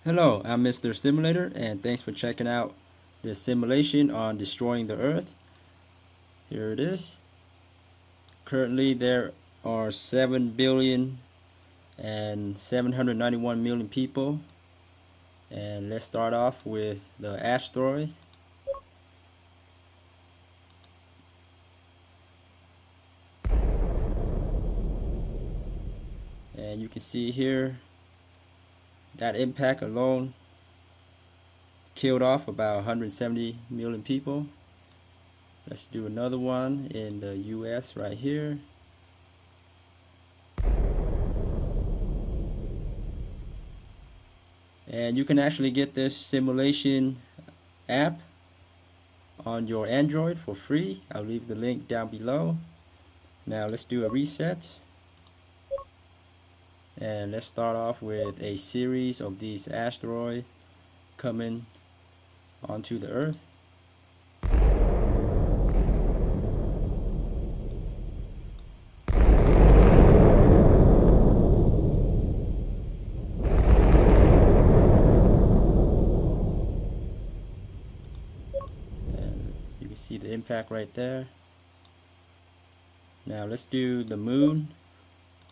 Hello, I'm Mr. Simulator, and thanks for checking out this simulation on destroying the Earth. Here it is. Currently, there are 7,791,000,000 people, and let's start off with the asteroid. And you can see here that impact alone killed off about 170 million people. Let's do another one in the US right here. And you can actually get this simulation app on your Android for free. I'll leave the link down below. Now let's do a reset. And let's start off with a series of these asteroids coming onto the Earth. And you can see the impact right there. Now let's do the moon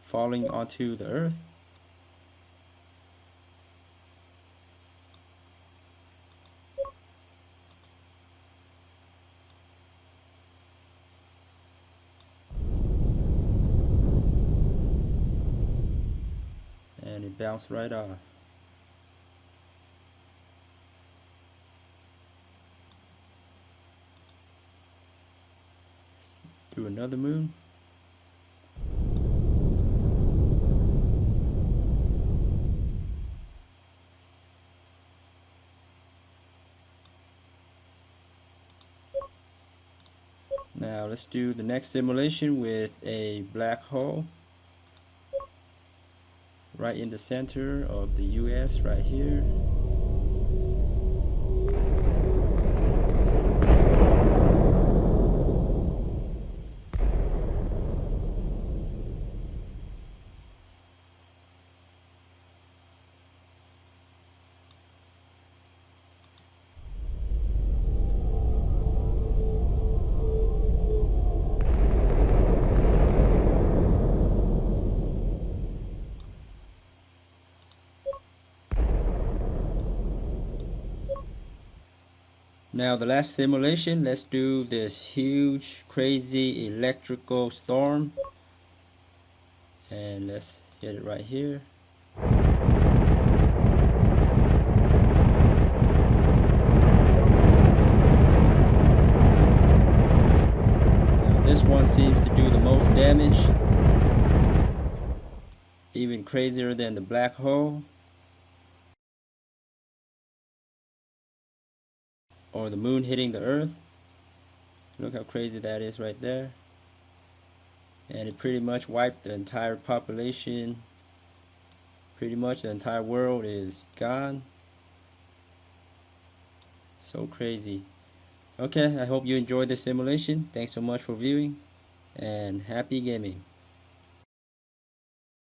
falling onto the Earth. And it bounced right off. Let's do another moon. Now let's do the next simulation with a black hole right in the center of the US right here. Now the last simulation, let's do this huge crazy electrical storm, and let's hit it right here. Now this one seems to do the most damage, even crazier than the black hole or the moon hitting the Earth. Look how crazy that is right there. And it pretty much wiped the entire population. Pretty much the entire world is gone. So crazy. Okay, I hope you enjoyed this simulation. Thanks so much for viewing, and happy gaming.